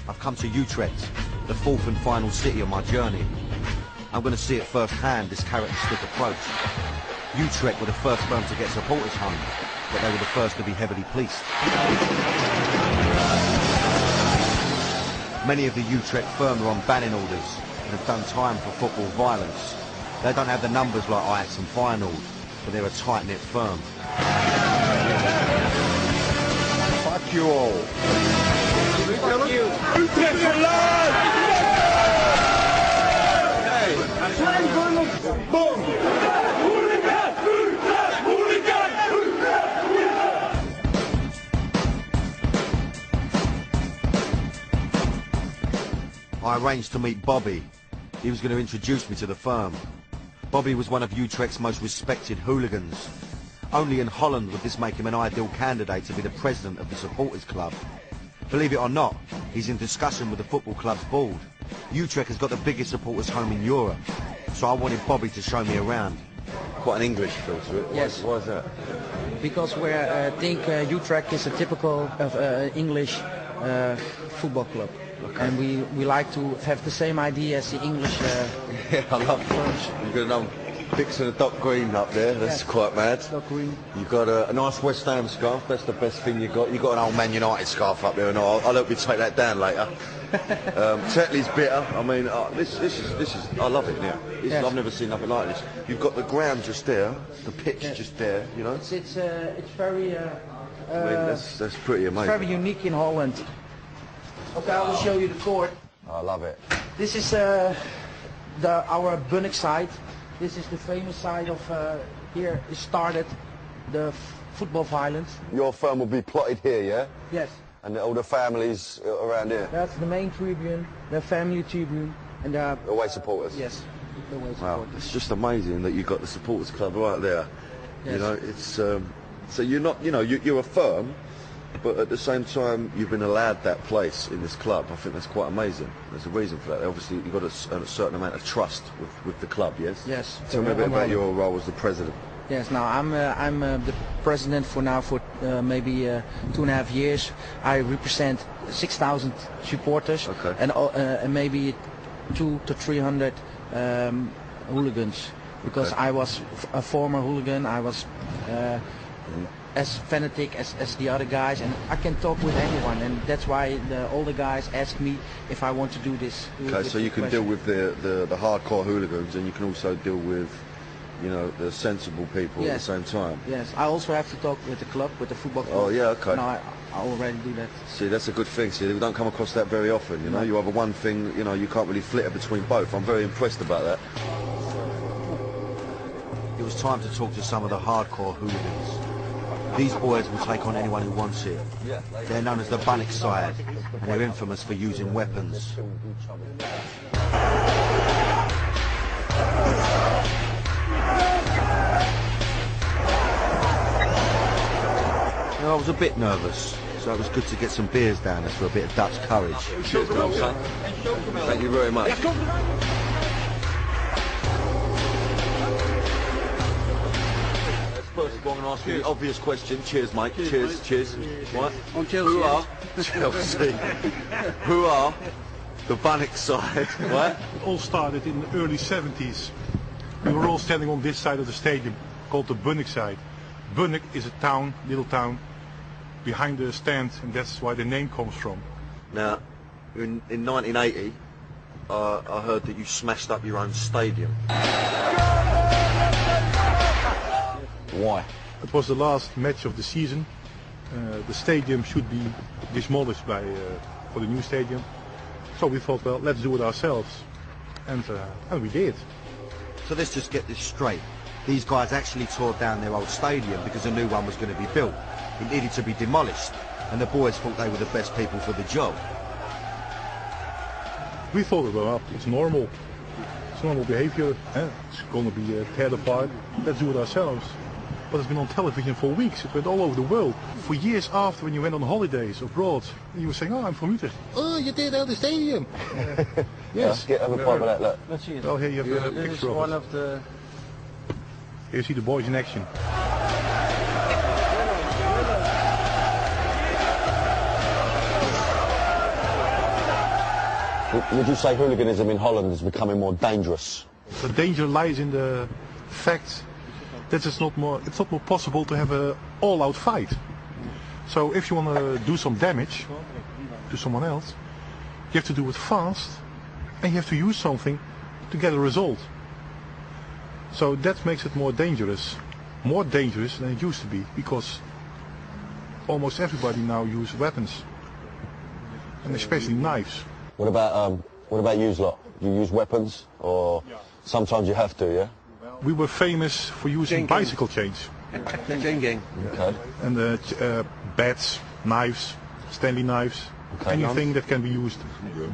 I've come to Utrecht, the fourth and final city on my journey. I'm going to see it firsthand, this characteristic approach. Utrecht were the first firm to get supporters home, but they were the first to be heavily policed. Many of the Utrecht firm are on banning orders and have done time for football violence. They don't have the numbers like Ajax and Feyenoord, but they're a tight-knit firm. Fuck you all. Fuck you. Utrecht for life! Boom! Hooligans! Hooligans! I arranged to meet Bobby. He was going to introduce me to the firm. Bobby was one of Utrecht's most respected hooligans. Only in Holland would this make him an ideal candidate to be the president of the supporters club. Believe it or not, he's in discussion with the football club's board. Utrecht has got the biggest supporters home in Europe, so I wanted Bobby to show me around. Quite an English feel to it. Yes. Why is that? Because we think Utrecht is a typical of English football club. Okay. And we like to have the same idea as the English Yeah, I love firms. You've got another picture of Doc Green up there. That's quite mad. Doc Green. You've got a nice West Ham scarf. That's the best thing you got. You've got an old Man United scarf up there, and I'll help you take that down later. Tetley's bitter. I mean, this is. I love it. Yeah. Yes. I've never seen nothing like this. You've got the ground just there, the pitch just there. You know. It's very. I mean, that's pretty amazing. It's very unique in Holland. Okay, I will show you the court. I love it. This is our Bunnik side. This is the famous side of here. It started the football violence. Your firm will be plotted here, yeah? Yes. And all the families around here. That's the main tribune, the family tribune, and the Away supporters. yes, the away Wow, supporters. it's just amazing that you've got the supporters club right there. Yes. You know, it's so you're not, you know, you're a firm, but at the same time you've been allowed that place in this club. I think that's quite amazing. There's a reason for that. Obviously, you've got a certain amount of trust with the club. Yes. Yes. Tell me a bit about your role as the president. Yes. Now I'm the president for maybe 2.5 years. I represent 6,000 supporters. Okay. And maybe 200 to 300 hooligans. Because Okay. I was a former hooligan. I was as fanatic as the other guys, and I can talk with anyone, and that's why all the guys ask me if I want to do this. Okay, so you can deal with the hardcore hooligans, and you can also deal with, you know, the sensible people at the same time. Yes, I also have to talk with the club, with the football club. Oh yeah, okay. No, I already do that. See, that's a good thing. See, we don't come across that very often. You know, you have a one thing. You know, you can't really flitter between both. I'm very impressed about that. It was time to talk to some of the hardcore hooligans. These boys will take on anyone who wants it. They're known as the Bunnik side, and they're infamous for using weapons. You know, I was a bit nervous, so it was good to get some beers down us for a bit of Dutch courage. Cheers, my old son. Thank you very much. First of all, I'm going to ask you the obvious question. Cheers, mate. Cheers. Right. On Chelsea. Who are Chelsea? Who are the Bunnik side? Right. It all started in the early 70s. We were all standing on this side of the stadium, called the Bunnik side. Bunnik is a town, little town, behind the stand, and that's why the name comes from. Now, in 1980, I heard that you smashed up your own stadium. Why? It was the last match of the season. The stadium should be demolished for the new stadium. So we thought, well, let's do it ourselves. And we did. So let's just get this straight. These guys actually tore down their old stadium because a new one was going to be built. It needed to be demolished, and the boys thought they were the best people for the job. We thought, well, it's normal. It's normal behavior. It's going to be teared apart. Let's do it ourselves. But it's been on television for weeks. It went all over the world. For years after, when you went on holidays abroad, you were saying, oh, I'm from Utrecht. Oh, you teared down the stadium. Yes. Have a pop of that, look. Let's see it. Well, here you have a This is picture one of it. of the. Here you see the boys in action. Would you say hooliganism in Holland is becoming more dangerous? The danger lies in the fact that it's not more possible to have an all-out fight. So if you want to do some damage to someone else, you have to do it fast and you have to use something to get a result. So that makes it more dangerous than it used to be, because almost everybody now uses weapons, and especially knives. What about you lot? You use weapons, or sometimes you have to, yeah? We were famous for using bicycle chains. Chain gang. Okay. And bats, knives, Stanley knives, anything that can be used,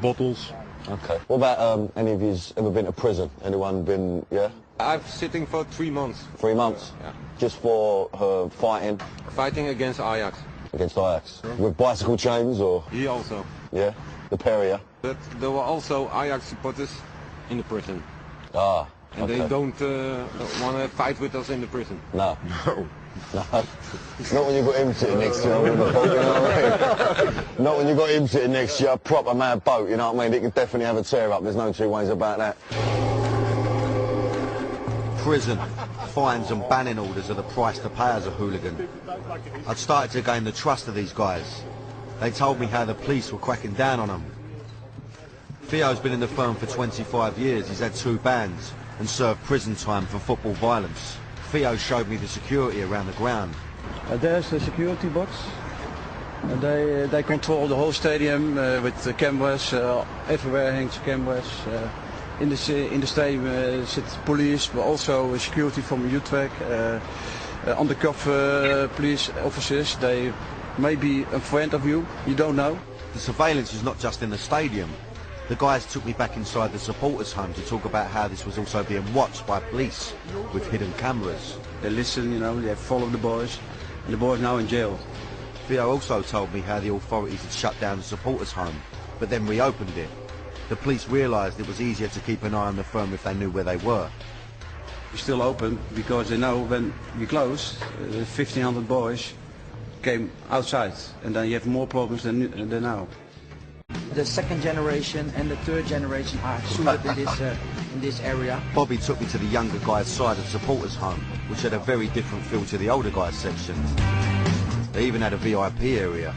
bottles. Okay. What about any of you's ever been to prison? Anyone been, yeah? I've sitting for 3 months. 3 months? Yeah. Just for fighting? Fighting against Ajax. Against Ajax? With bicycle chains, or? He also. Yeah? The pair of you? But there were also Ajax supporters in the prison. Ah, and okay. they don't want to fight with us in the prison. No. No. No. Not when you've got him sitting next to you on the boat, you know what I mean? Not when you've got him sitting next to you, a proper mad boat, you know what I mean? It can definitely have a tear up, there's no two ways about that. Prison, fines and banning orders are the price to pay as a hooligan. I'd started to gain the trust of these guys. They told me how the police were cracking down on them. Theo's been in the firm for 25 years, he's had 2 bans and served prison time for football violence. Theo showed me the security around the ground. There's the security box. They control the whole stadium with the cameras. Everywhere hangs cameras. In the stadium sits police, but also security from Utrecht. Undercover police officers. They may be a friend of you. You don't know. The surveillance is not just in the stadium. The guys took me back inside the supporters' home to talk about how this was also being watched by police with hidden cameras. They listen, you know, they follow the boys, and the boys now in jail. Theo also told me how the authorities had shut down the supporters' home, but then reopened it. The police realised it was easier to keep an eye on the firm if they knew where they were. We're still open because they know when we close, 1,500 boys came outside, and then you have more problems than now. The second generation and the third generation are suited in this area. Bobby took me to the younger guys' side of supporters' home, which had a very different feel to the older guys' section. They even had a VIP area.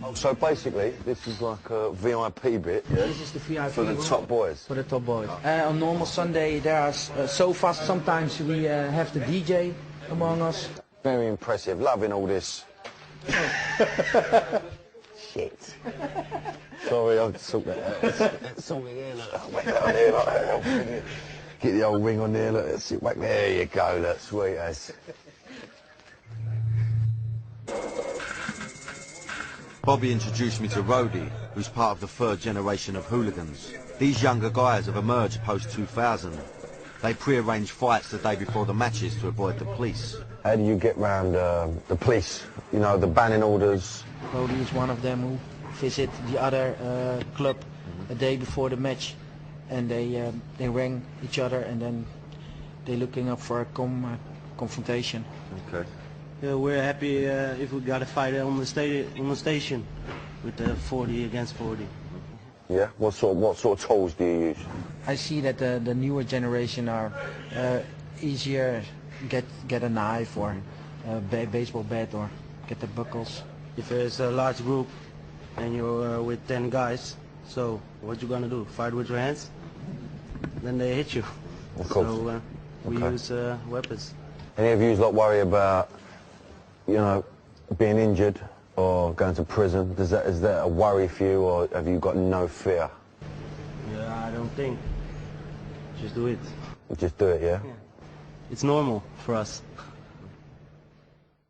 Oh, so basically, this is like a VIP bit, yeah? This is the VIP for the room. top boys. For the top boys. On normal Sunday there are sofas. Sometimes we have the DJ among us. Very impressive, loving all this. Shit. Sorry, I'll sort that out. Something here, look. Whack that on there, look. Get the old ring on there, look. That's it. Whack. There you go, look. Sweet as. Bobby introduced me to Rhodey, who's part of the third generation of hooligans. These younger guys have emerged post-2000. They pre-arrange fights the day before the matches to avoid the police. How do you get round the police? You know, the banning orders? Rhodey is one of them who visit the other club a day before the match, and they ring each other, and then they're looking up for a confrontation. Okay. Yeah, we're happy if we got a fight on the station with the 40 against 40. Yeah. What sort of tools do you use? I see that the newer generation are easier get a knife or a baseball bat or get the buckles. If there's a large group and you're with 10 guys, so what you gonna do? Fight with your hands? Then they hit you. Of course. So we use weapons. Any of you lot worry about, you know, being injured or going to prison? Is that a worry for you, or have you got no fear? Yeah, I don't think. Just do it. Just do it, yeah? It's normal for us.